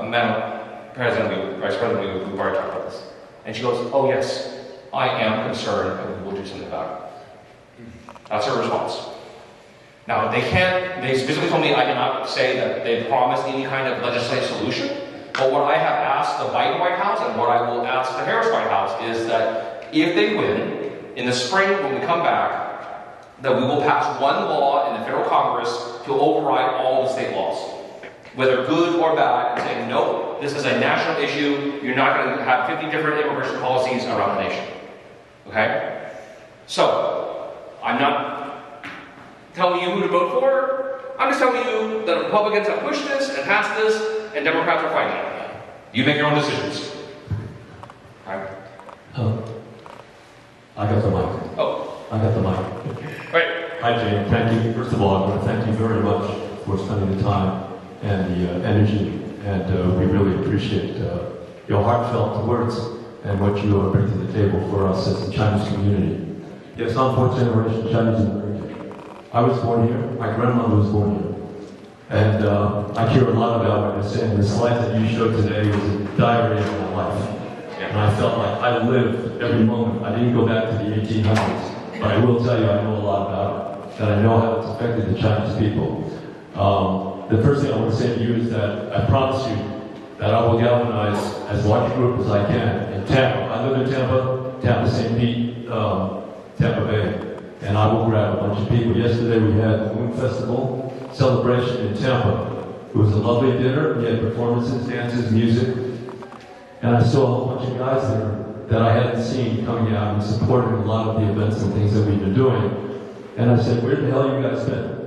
Madam President, Vice President, we've already talked about this. And she goes, oh yes, I am concerned and we will do something about it. That's her response. Now, they specifically told me I cannot say that they promised any kind of legislative solution, but what I have asked the Biden White House and what I will ask the Harris White House is that if they win, in the spring when we come back, that we will pass one law in the federal Congress to override all the state laws, whether good or bad, and say, no, this is a national issue, you're not going to have 50 different immigration policies around the nation. Okay? So, I'm not telling you who to vote for. I'm just telling you that Republicans have pushed this and passed this, and Democrats are fighting it. You make your own decisions. All right? I got the mic. Oh. I got the mic. Right. Hi, Jane. Thank you. First of all, I want to thank you very much for spending the time and the energy, and we really appreciate your heartfelt words and what you bring to the table for us as the Chinese community. Yes, I'm fourth generation Chinese American. I was born here. My grandmother was born here. And I care a lot about what you're saying. The slide that you showed today was a diary of my life. And I felt like I lived every moment. I didn't go back to the 1800s. But I will tell you, I know a lot about it. That I know how it's affected the Chinese people. The first thing I want to say to you is that I promise you that I will galvanize as large a group as I can in Tampa. I live in Tampa, St. Pete, Tampa Bay. And I will grab a bunch of people. Yesterday we had the Moon Festival celebration in Tampa. It was a lovely dinner. We had performances, dances, music. And I saw a bunch of guys there that I hadn't seen coming out and supporting a lot of the events and things that we've been doing. And I said, where the hell you guys been?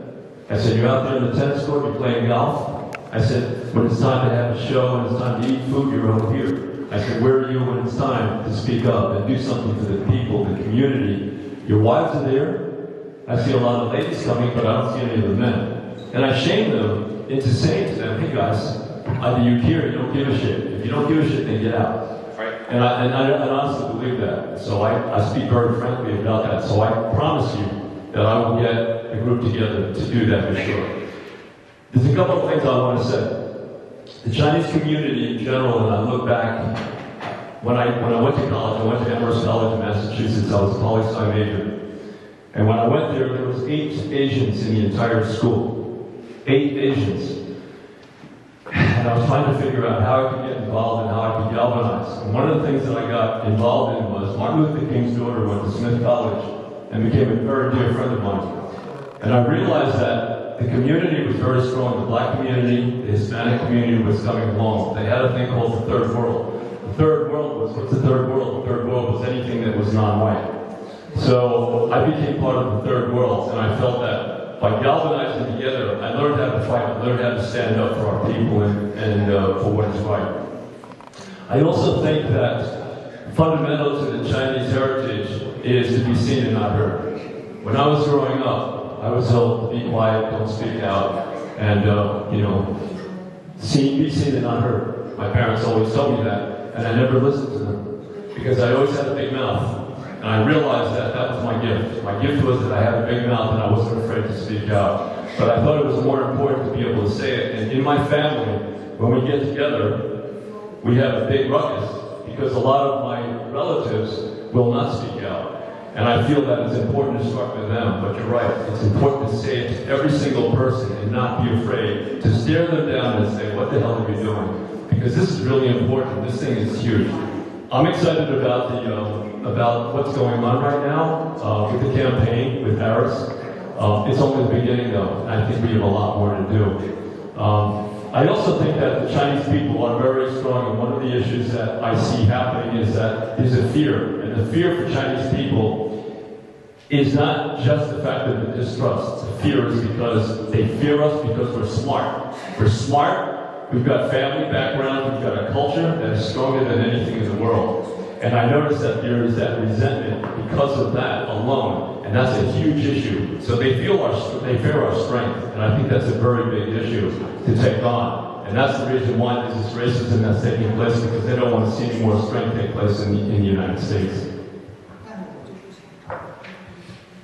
I said, you're out there in the tennis court, you're playing golf. I said, when it's time to have a show and it's time to eat food, you're over here. I said, where are you when it's time to speak up and do something for the people, the community? Your wives are there. I see a lot of ladies coming, but I don't see any of the men. And I shame them into saying to them, hey guys, either you care or you don't give a shit. If you don't give a shit, then get out. Right. And I honestly believe that. So I speak very frankly about that. So I promise you that I will get a group together to do that for sure. There's a couple of things I want to say. The Chinese community in general, and I look back, when I went to college, I went to Amherst College in Massachusetts. I was a poli-sci major. And when I went there was 8 Asians in the entire school. 8 Asians. And I was trying to figure out how I could get involved and how I could galvanize. And one of the things that I got involved in was Martin Luther King's daughter went to Smith College and became a very dear friend of mine. And I realized that the community was very strong. The black community, the Hispanic community was coming along. They had a thing called the Third World. The Third World was, what's the Third World? The Third World was anything that was non-white. So I became part of the Third World, and I felt that by galvanizing together, I learned how to fight, I learned how to stand up for our people and for what is right. I also think that fundamental to the Chinese heritage is to be seen and not heard. When I was growing up, I was told to be quiet, don't speak out, and be seen and not heard. My parents always told me that, and I never listened to them because I always had a big mouth. And I realized that that was my gift. My gift was that I had a big mouth and I wasn't afraid to speak out. But I thought it was more important to be able to say it. And in my family, when we get together, we have a big ruckus because a lot of my relatives will not speak out. And I feel that it's important to start with them. But you're right, it's important to say it to every single person and not be afraid to stare them down and say, what the hell are you doing? Because this is really important. This thing is huge. I'm excited about what's going on right now with the campaign with Harris. It's only the beginning, though, and I think we have a lot more to do. I also think that the Chinese people are very strong, and one of the issues that I see happening is that there's a fear, and the fear for Chinese people is not just the fact of the distrust. The fear is because they fear us because we're smart. We're smart. We've got family background, we've got a culture that is stronger than anything in the world. And I noticed that there is that resentment because of that alone, and that's a huge issue. So they fear our strength, and I think that's a very big issue to take on. And that's the reason why there's this racism that's taking place, because they don't want to see any more strength take place in the United States.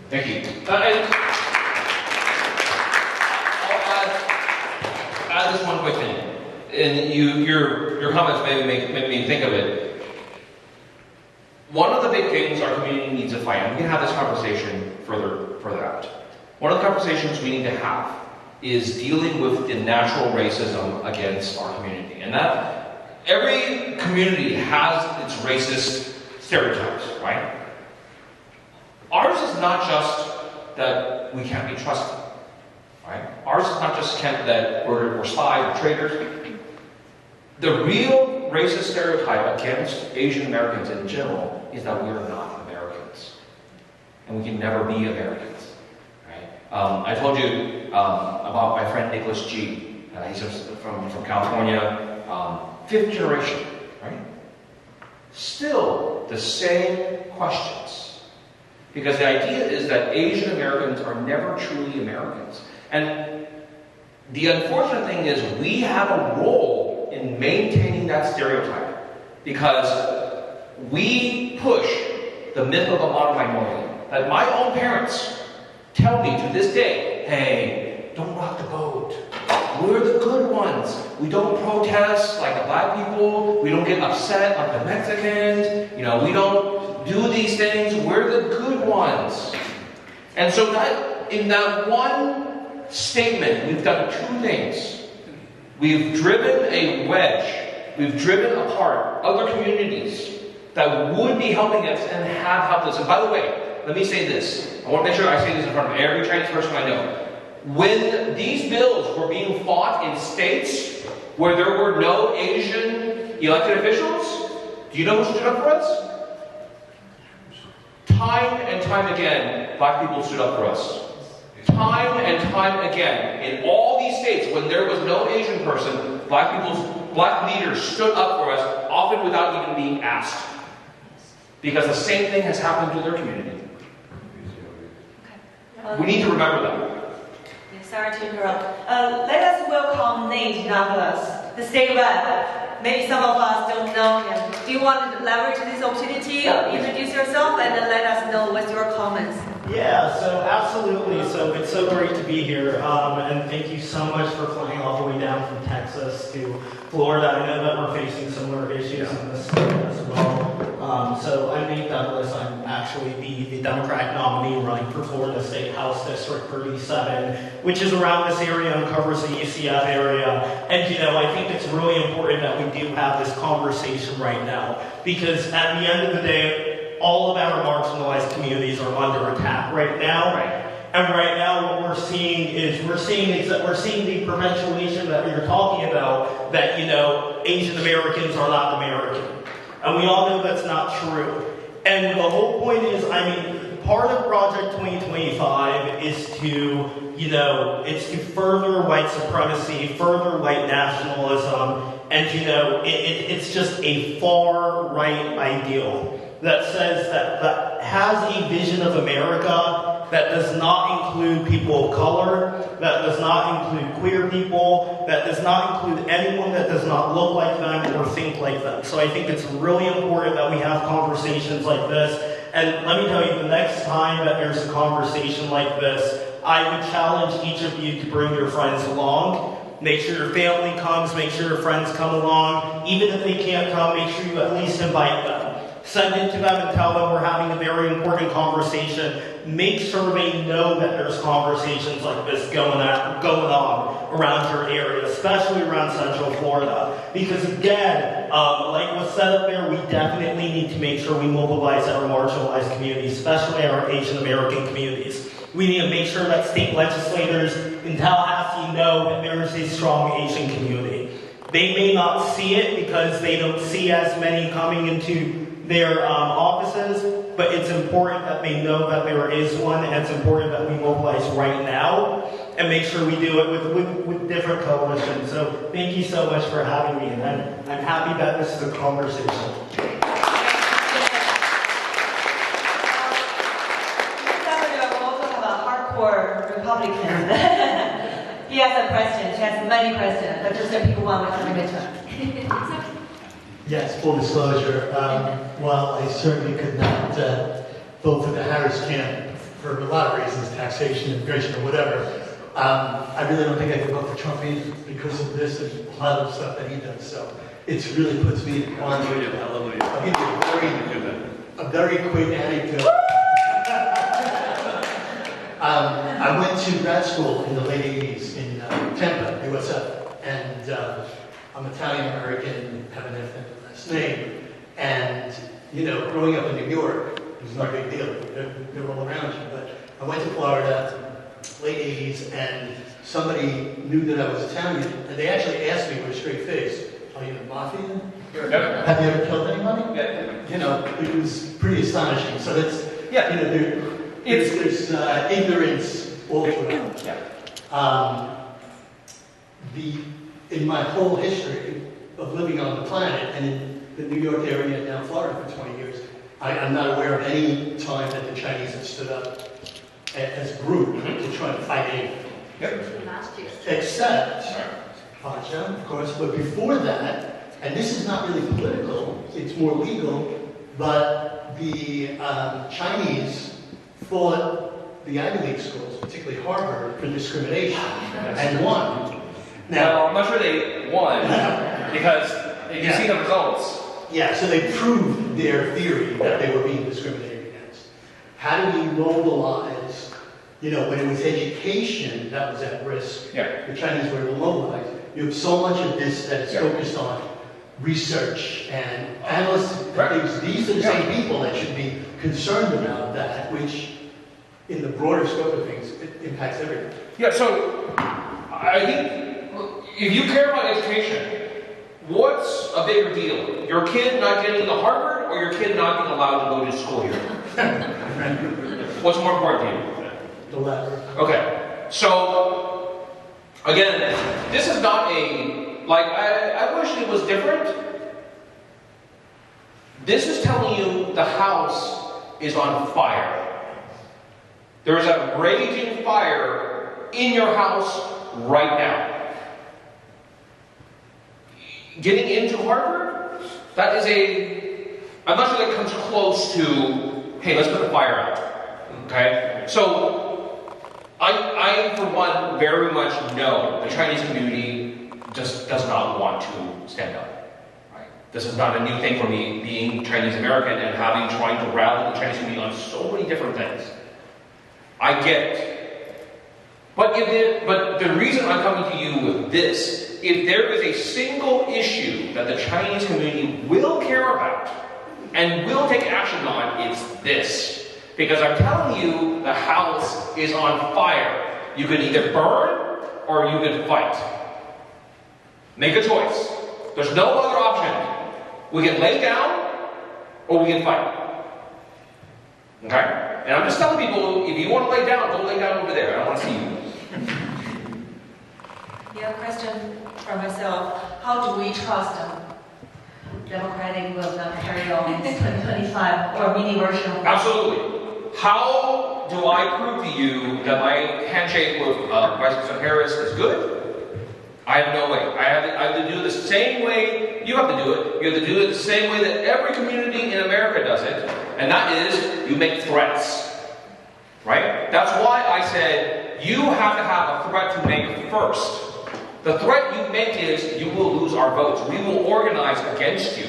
Thank you. I'll add just one quick thing. and your comments made me think of it. One of the big things our community needs to fight, and we can have this conversation further out. One of the conversations we need to have is dealing with the natural racism against our community. And that every community has its racist stereotypes, right? Ours is not just that we can't be trusted, right? Ours is not just that we're spies or traitors. The real racist stereotype against Asian Americans in general is that we are not Americans. And we can never be Americans. I told you about my friend Nicholas G. He's from California, fifth generation, right? Still the same questions. Because the idea is that Asian Americans are never truly Americans. And the unfortunate thing is we have a role in maintaining that stereotype. Because we push the myth of the model minority. That my own parents tell me to this day, hey, don't rock the boat. We're the good ones. We don't protest like the black people. We don't get upset like the Mexicans. We don't do these things. We're the good ones. And so that in that one statement, we've done two things. We've driven a wedge. We've driven apart other communities that would be helping us and have helped us. And by the way, let me say this. I want to make sure I say this in front of every Chinese person I know. When these bills were being fought in states where there were no Asian elected officials, do you know who stood up for us? Time and time again, black people stood up for us. Time and time again. In all these states, when there was no Asian person, black leaders stood up for us, often without even being asked. Because the same thing has happened to their community. We need to remember that. Sorry to interrupt. Let us welcome Nate Douglas, the state rep. Maybe some of us don't know him. Do you want to leverage this opportunity, introduce yourself, and then let us know what's your comments? Yeah, so absolutely. So it's so great to be here. And thank you so much for flying all the way down from Texas to Florida. I know that we're facing similar issues in this state as well. So I'm Nate Douglas. I'm actually the Democratic nominee running for Florida State House District 37, which is around this area and covers the UCF area. And I think it's really important that we do have this conversation right now, because at the end of the day, all of our marginalized communities are under attack right now. Right. And right now what we're seeing the perpetuation that we were talking about, that, Asian Americans are not American. And we all know that's not true. And the whole point is, part of Project 2025 is to further white supremacy, further white nationalism, and it's just a far right ideal that says that has a vision of America that does not include people of color, that does not include queer people, that does not include anyone that does not look like them or think like them. So I think it's really important that we have conversations like this. And let me tell you, the next time that there's a conversation like this, I would challenge each of you to bring your friends along. Make sure your family comes, make sure your friends come along. Even if they can't come, make sure you at least invite them. Send it to them and tell them we're having a very important conversation. Make sure they know that there's conversations like this going on around your area, especially around Central Florida. Because again, like was said up there, we definitely need to make sure we mobilize our marginalized communities, especially our Asian American communities. We need to make sure that state legislators in Tallahassee know that there is a strong Asian community. They may not see it because they don't see as many coming into their offices, but it's important that they know that there is one, and it's important that we mobilize right now and make sure we do it with different coalitions. So thank you so much for having me, and I'm happy that this is a conversation. We also have a hardcore Republican. He has a question. She has many questions, but just so people want to come in return. Yes, full disclosure. While I certainly could not vote for the Harris camp for a lot of reasons, taxation, immigration, or whatever, I really don't think I could vote for Trump either because of this and a lot of stuff that he does. So it really puts me in quandary. Hallelujah. I'll give you a very quick anecdote. I went to grad school in the late 80s in Tampa, USF, and I'm Italian-American, have an ethnic last name, and, you know, growing up in New York, it was not a big deal. They're all around you, but I went to Florida, late 80s, and somebody knew that I was Italian, and they actually asked me with a straight face, "Are you in the mafia? Have you ever killed anybody?" You know, it was pretty astonishing. So that's, you know, there's ignorance all throughout. In my whole history of living on the planet and in the New York area and now Florida for 20 years, I'm not aware of any time that the Chinese have stood up as a group to try to fight anything. Last year. Except Faja, of course, but before that, and this is not really political, it's more legal, but the Chinese fought the Ivy League schools, particularly Harvard, for discrimination, and won. Now, I'm not sure they won because if you see the results. Yeah, so they proved their theory that they were being discriminated against. How do we mobilize, you know, when it was education that was at risk, the Chinese were mobilized. You have so much of this that is focused on research and analysts and things. These are the same people that should be concerned about that, which in the broader scope of things, it impacts everything. Yeah, so I think if you care about education, what's a bigger deal? Your kid not getting to Harvard or your kid not being allowed to go to school here? What's more important to you? The latter. Okay, so again, this is not I wish it was different. This is telling you the house is on fire. There's a raging fire in your house right now. Getting into Harvard, that is I'm not sure that comes close to, hey, let's put the fire out. Okay? So, I for one, very much know the Chinese community just does not want to stand up. Right? This is not a new thing for me, being Chinese American and trying to rally the Chinese community on so many different things. I get it. But the reason I'm coming to you with this, if there is a single issue that the Chinese community will care about and will take action on, it's this. Because I'm telling you, the house is on fire. You can either burn or you can fight. Make a choice. There's no other option. We can lay down or we can fight. Okay? And I'm just telling people, if you want to lay down, don't lay down over there. I don't want to see you. Yeah, question for myself. How do we trust them? Democratic will carry on in 2025 or mini version of Absolutely. How do I prove to you that my handshake with Vice President Harris is good? I have no way. I have to do it the same way you have to do it. You have to do it the same way that every community in America does it. And that is, you make threats. Right? That's why I said, you have to have a threat to make first. The threat you make is, you will lose our votes. We will organize against you.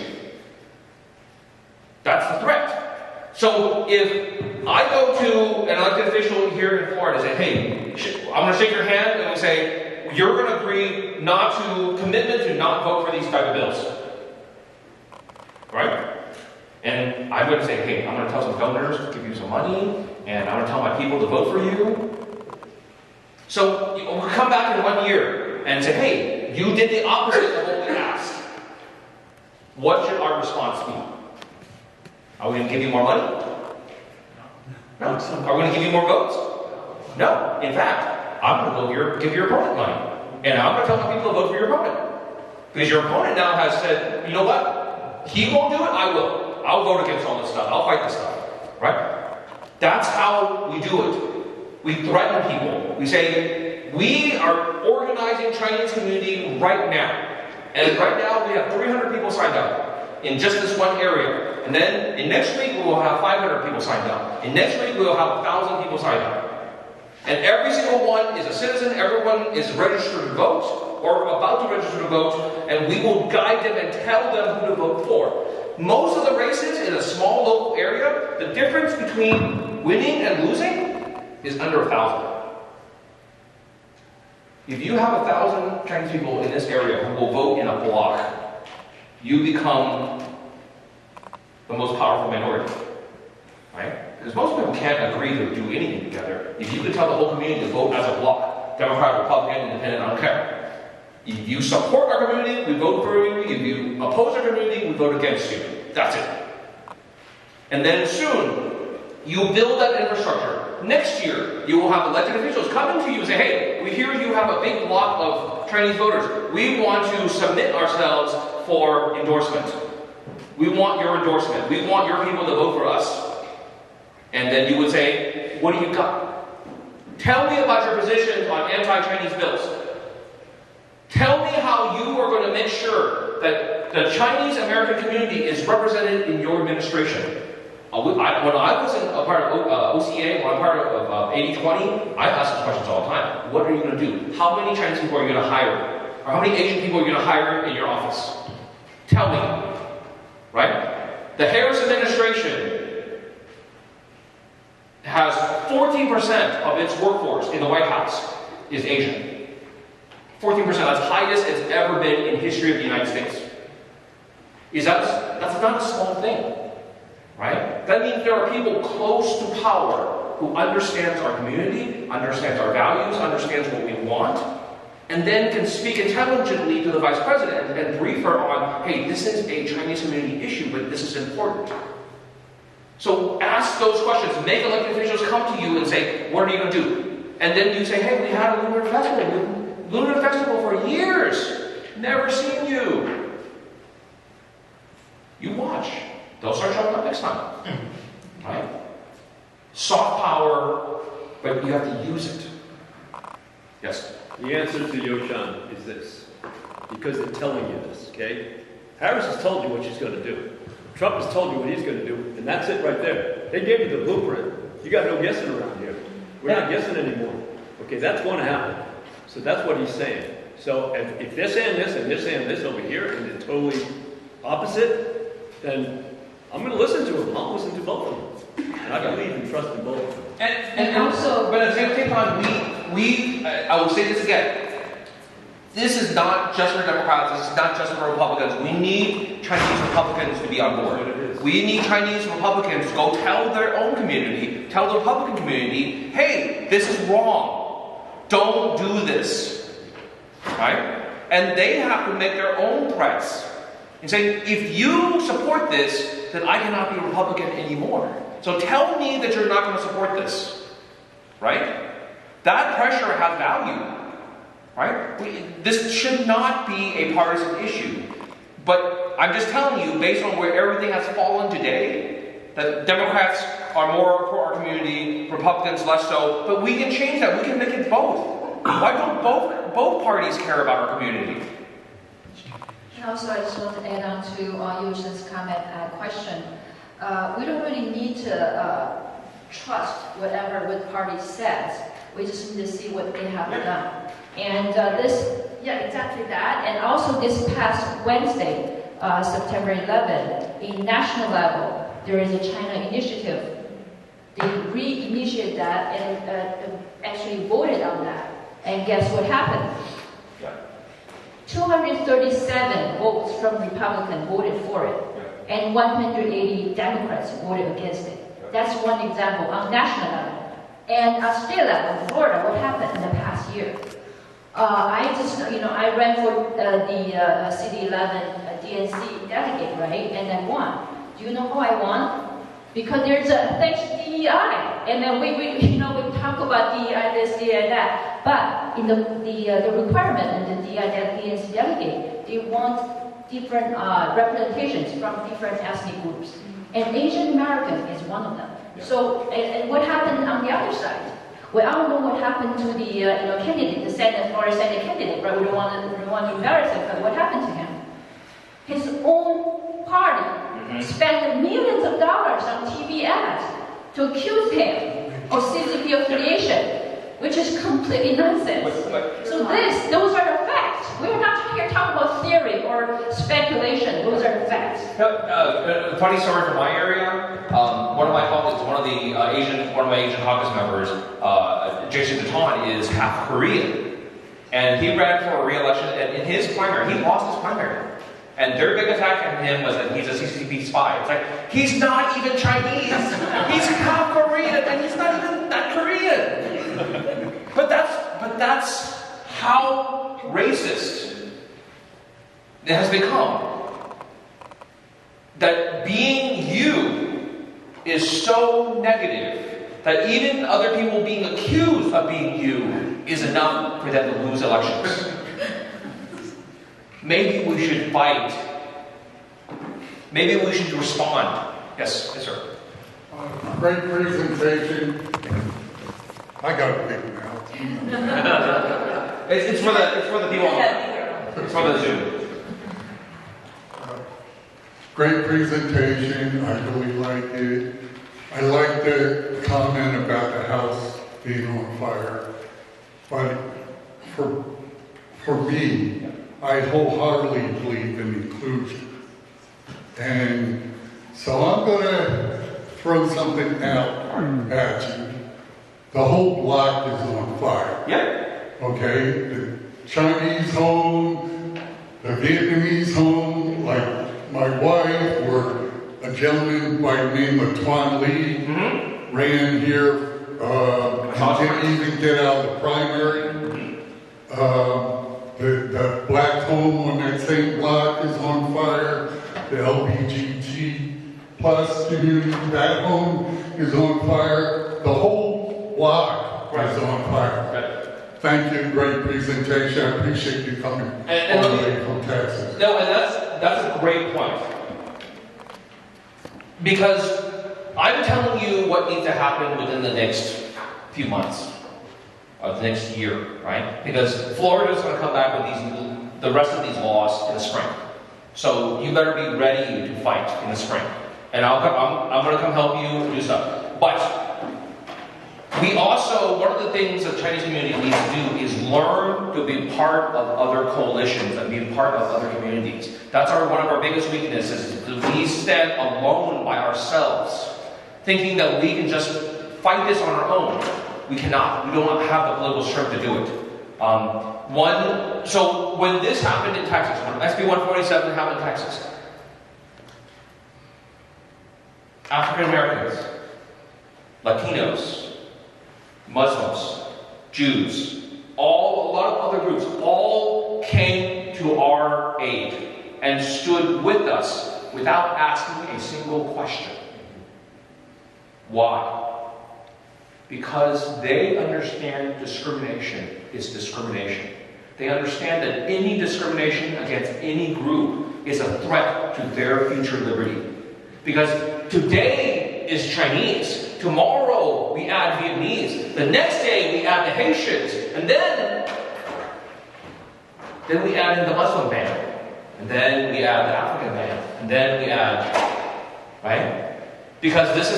That's the threat. So if I go to an elected official here in Florida and say, hey, I'm going to shake your hand, and we say, you're going to agree commitment to not vote for these type of bills. Right? And I'm going to say, hey, I'm going to tell some donors to give you some money, and I'm going to tell my people to vote for you. So we'll come back in 1 year and say, hey, you did the opposite of what we asked. What should our response be? Are we going to give you more money? No. Are we going to give you more votes? No. In fact, I'm going to give your opponent money. And I'm going to tell the people to vote for your opponent. Because your opponent now has said, you know what? He won't do it, I will. I'll vote against all this stuff. I'll fight this stuff. Right? That's how we do it. We threaten people. We say, we are organizing Chinese community right now. And right now we have 300 people signed up in just this one area. And then in next week we will have 500 people signed up. And next week we will have 1,000 people signed up. And every single one is a citizen, everyone is registered to vote, or about to register to vote, and we will guide them and tell them who to vote for. Most of the races in a small local area, the difference between winning and losing is under 1,000. If you have 1,000 Chinese people in this area who will vote in a block, you become the most powerful minority, right? Because most people can't agree to do anything together. If you could tell the whole community to vote as a block, Democrat, Republican, Independent, I don't care. If you support our community, we vote for you. If you oppose our community, we vote against you. That's it. And then soon, you build that infrastructure. Next year, you will have elected officials coming to you and say, hey, we hear you have a big block of Chinese voters. We want to submit ourselves for endorsement. We want your endorsement. We want your people to vote for us. And then you would say, what do you got? Tell me about your positions on anti-Chinese bills. Tell me how you are going to make sure that the Chinese American community is represented in your administration. When I was a part of OCA, when I'm part of 80-20, I ask those questions all the time. What are you going to do? How many Chinese people are you going to hire? Or how many Asian people are you going to hire in your office? Tell me. Right? The Harris administration has 14% of its workforce in the White House is Asian. 14%, that's highest it's ever been in history of the United States. That's not a small thing, right? That means there are people close to power who understands our community, understands our values, understands what we want, and then can speak intelligently to the vice president and brief her on, hey, this is a Chinese community issue, but this is important. So ask those questions. Make elected officials come to you and say, what are you going to do? And then you say, hey, we had a lunar festival for years. Never seen you. You watch. They'll start showing up next time. Right? Soft power, but you have to use it. Yes? The answer to Yoshan is this. Because they're telling you this, okay? Harris has told you what she's going to do. Trump has told you what he's going to do, and that's it right there. They gave you the blueprint. You got no guessing around here. We're not guessing anymore. Okay, that's going to happen. So that's what he's saying. So if they're saying this and they're saying this over here, and they're totally opposite, then I'm going to listen to them. I'll listen to both of them. And I believe and trust in both of them. And also, but at the same time, I will say this again. This is not just for Democrats, this is not just for Republicans. We need Chinese Republicans to be on board. We need Chinese Republicans to go tell their own community, tell the Republican community, hey, this is wrong. Don't do this. Right? And they have to make their own threats. And say, if you support this, then I cannot be a Republican anymore. So tell me that you're not going to support this. Right? That pressure has value. Right? This should not be a partisan issue. But I'm just telling you, based on where everything has fallen today, that Democrats are more for our community, Republicans less so. But we can change that. We can make it both. Why don't both parties care about our community? And also, I just want to add on to Yoshan's comment question. We don't really need to trust whatever one party says. We just need to see what they have done. And exactly that. And also this past Wednesday, September 11th, in national level, there is a China initiative. They re-initiated that and actually voted on that. And guess what happened? 237 votes from Republicans voted for it, and 180 Democrats voted against it. That's one example on national level. And at state level, Florida, what happened in the past year? I ran for the City 11 DNC delegate, right? And I won. Do you know how I won? Because there's a thanks to DEI, and then we talk about DEI this, DEI that. But in the requirement in the DEI DNC delegate, they want different representations from different ethnic groups, and Asian American is one of them. Yeah. So, and what happened on the other side? Well, I don't know what happened to the candidate, the Florida Senate candidate, right? We don't want to embarrass him, but what happened to him? His own party spent millions of dollars on TV ads to accuse him of CCP affiliation. which is completely nonsense. So those are the facts. We're not here talking about theory or speculation. Those are the facts. Funny story from my area. One of my colleagues, one of my Asian caucus members, Jason Deton, is half Korean, and he ran for a re-election. And in his primary, he lost his primary. And their big attack on him was that he's a CCP spy. It's like, he's not even Chinese. He's half Korean, and he's not even that Korean. But that's how racist it has become. That being you is so negative that even other people being accused of being you is enough for them to lose elections. Maybe we should fight. Maybe we should respond. Yes, sir. Great presentation. I got a big mouth. It's for the people online. It's for the Zoom. Great presentation. I really like it. I like the comment about the house being on fire. But for me, I wholeheartedly believe in inclusion. And so I'm going to throw something out at you. The whole block is on fire. Yep. Okay? The Chinese home, the Vietnamese home, like my wife or a gentleman by the name of Tuan Lee ran here, didn't even get out of the primary. The black home on that same block is on fire. The LBGT plus community, that home is on fire. The whole block is on fire. Right. Thank you, great presentation. I appreciate you coming all the way from Texas. No, and that's a great point. Because I'm telling you what needs to happen within the next few months. Or the next year, right? Because Florida's going to come back with the rest of these laws in the spring. So you better be ready to fight in the spring. And I'm going to come help you do stuff. But we also, one of the things the Chinese community needs to do is learn to be part of other coalitions and be part of other communities. That's one of our biggest weaknesses. We stand alone by ourselves, thinking that we can just fight this on our own. We cannot. We don't have the political strength to do it. So when this happened in Texas, when SB 147 happened in Texas, African Americans, Latinos, Muslims, Jews, a lot of other groups, all came to our aid and stood with us without asking a single question. Why? Because they understand discrimination is discrimination. They understand that any discrimination against any group is a threat to their future liberty. Because today is Chinese, tomorrow we add Vietnamese, the next day we add the Haitians, and then we add in the Muslim ban, and then we add the African ban, and then we add, right? Because this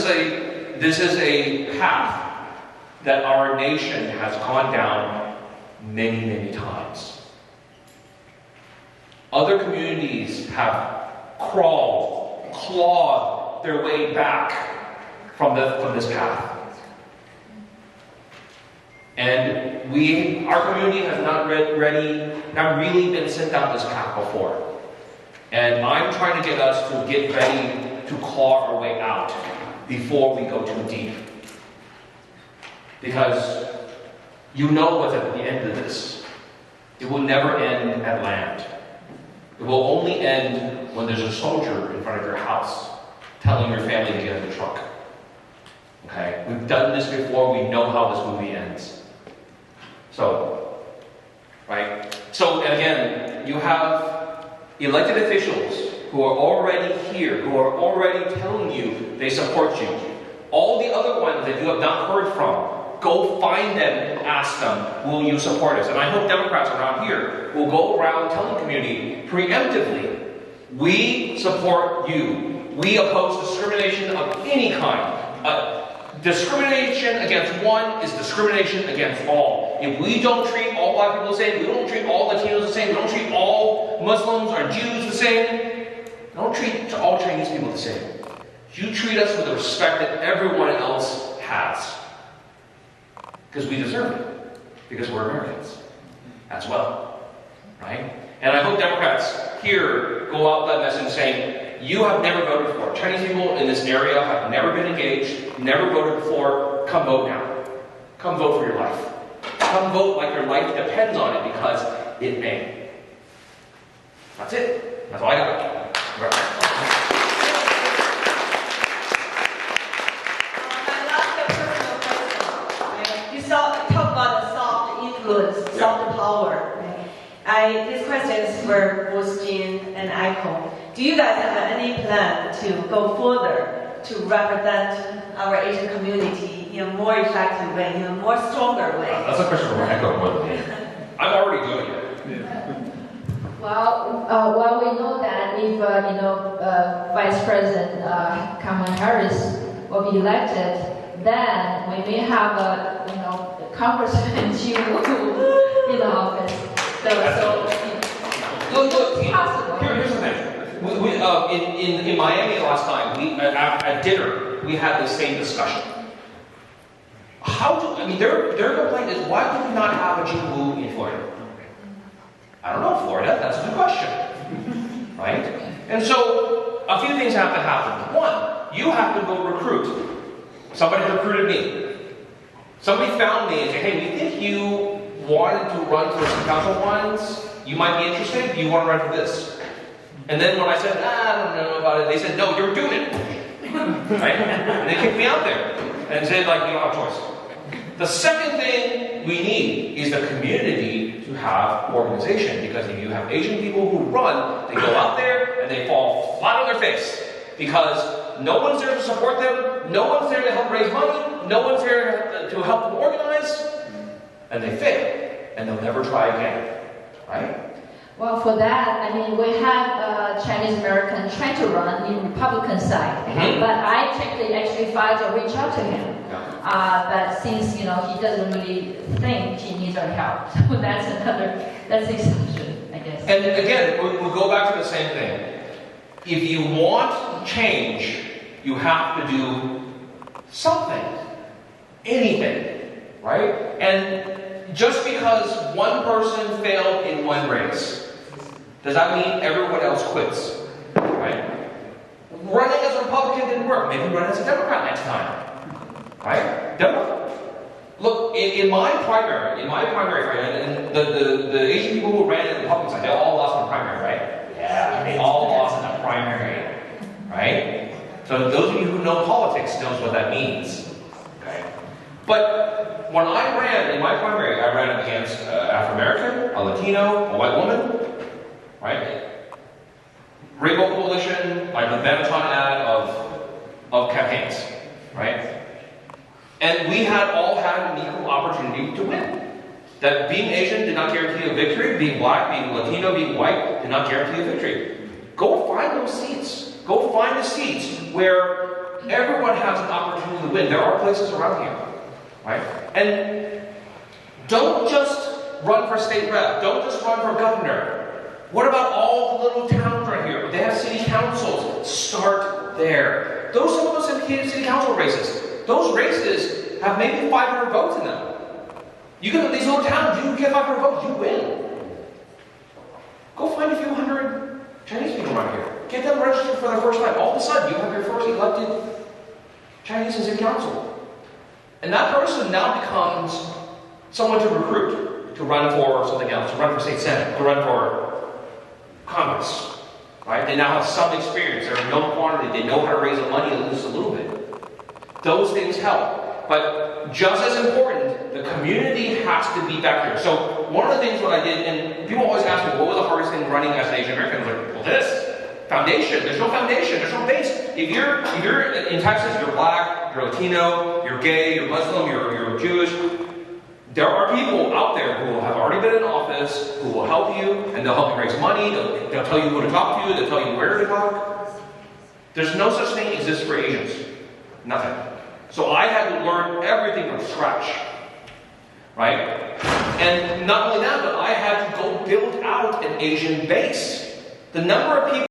is a path that our nation has gone down many, many times. Other communities have clawed their way back from this path. And our community has not really been sent down this path before. And I'm trying to get us to get ready to claw our way out before we go too deep. Because you know what's at the end of this. It will never end at land. It will only end when there's a soldier in front of your house telling your family to get in the truck. Okay? We've done this before. We know how this movie ends. So, right? So, again, you have elected officials who are already here, who are already telling you they support you. All the other ones that you have not heard from, go find them and ask them, will you support us? And I hope Democrats around here will go around telling the community preemptively, we support you. We oppose discrimination of any kind. discrimination against one is discrimination against all. If we don't treat all black people the same, we don't treat all Latinos the same, we don't treat all Muslims or Jews the same, don't treat all Chinese people the same. You treat us with the respect that everyone else has. Because we deserve it. Because we're Americans as well. Right? And I hope Democrats here go out that message saying, you have never voted for. Chinese people in this area have never been engaged, never voted before. Come vote now. Come vote for your life. Come vote like your life depends on it, because it may. That's it. That's all I got. My last personal question. You talk about the soft influence, soft power. This question is for both Jean and Eiko. Do you guys have any plan to go further to represent our Asian community in a more effective way, in a more stronger way? That's a question for Eiko. I'm already doing it. Well, we know that if Vice President Kamala Harris will be elected, then we may have a Congressman Chiu in the office. Look, possible. Here's the thing. In Miami last time, at dinner, we had the same discussion. Their complaint is, why do we not have a Jim Wu in Florida? I don't know, Florida, that's a good question. Right? And so, a few things have to happen. One, you have to go recruit. Somebody recruited me. Somebody found me and said, hey, we think you wanted to run for some council once. You might be interested. Do you want to run for this? And then when I said, I don't know about it, they said, no, you're doing it. Right? And they kicked me out there and said, you don't have a choice. The second thing we need is the community to have organization, because if you have Asian people who run, they go out there and they fall flat on their face because no one's there to support them, no one's there to help raise money, no one's there to help them organize, and they fail, and they'll never try again, right? Well, for that, we have Chinese American trying to run in Republican side, but I actually tried to reach out to him. But since he doesn't really think he needs our help, so that's the exception, I guess. And again, we'll go back to the same thing. If you want change, you have to do something, anything, right? And just because one person failed in one race, does that mean everyone else quits? Right? Running as a Republican didn't work. Maybe run as a Democrat next time. Right? Democrat. Look, in my primary, and the Asian people who ran in the Republican side, they all lost in the primary, right? Yeah, they all lost in the primary. Right? So those of you who know politics knows what that means. Okay? But when I ran in my primary, I ran against Afro-American, a Latino, a white woman. Right? Rainbow Coalition, like the Benetton ad of campaigns, right? And we all had an equal opportunity to win. That being Asian did not guarantee a victory, being black, being Latino, being white did not guarantee a victory. Go find those seats. Go find the seats where everyone has an opportunity to win. There are places around here, right? And don't just run for state rep. Don't just run for governor. What about all the little towns right here? They have city councils. Start there. Some of us have city council races. Those races have maybe 500 votes in them. You get these little towns, you get 500 votes, you win. Go find a few hundred Chinese people around here. Get them registered for the first time. All of a sudden, you have your first elected Chinese in city council. And that person now becomes someone to recruit, to run for something else, to run for state senate, to run for Congress, right? They now have some experience. They're in no quantity. They know how to raise the money at least a little bit. Those things help. But just as important, the community has to be back here. So one of the things what I did, and people always ask me, what was the hardest thing running as an Asian American? I was like, well, this. Foundation. There's no foundation. There's no base. If you're in Texas, you're black, you're Latino, you're gay, you're Muslim, you're Jewish. There are people out there who have already been in office, who will help you, and they'll help you raise money, they'll tell you who to talk to, they'll tell you where to talk. There's no such thing exists for Asians. Nothing. So I had to learn everything from scratch. Right? And not only that, but I had to go build out an Asian base. The number of people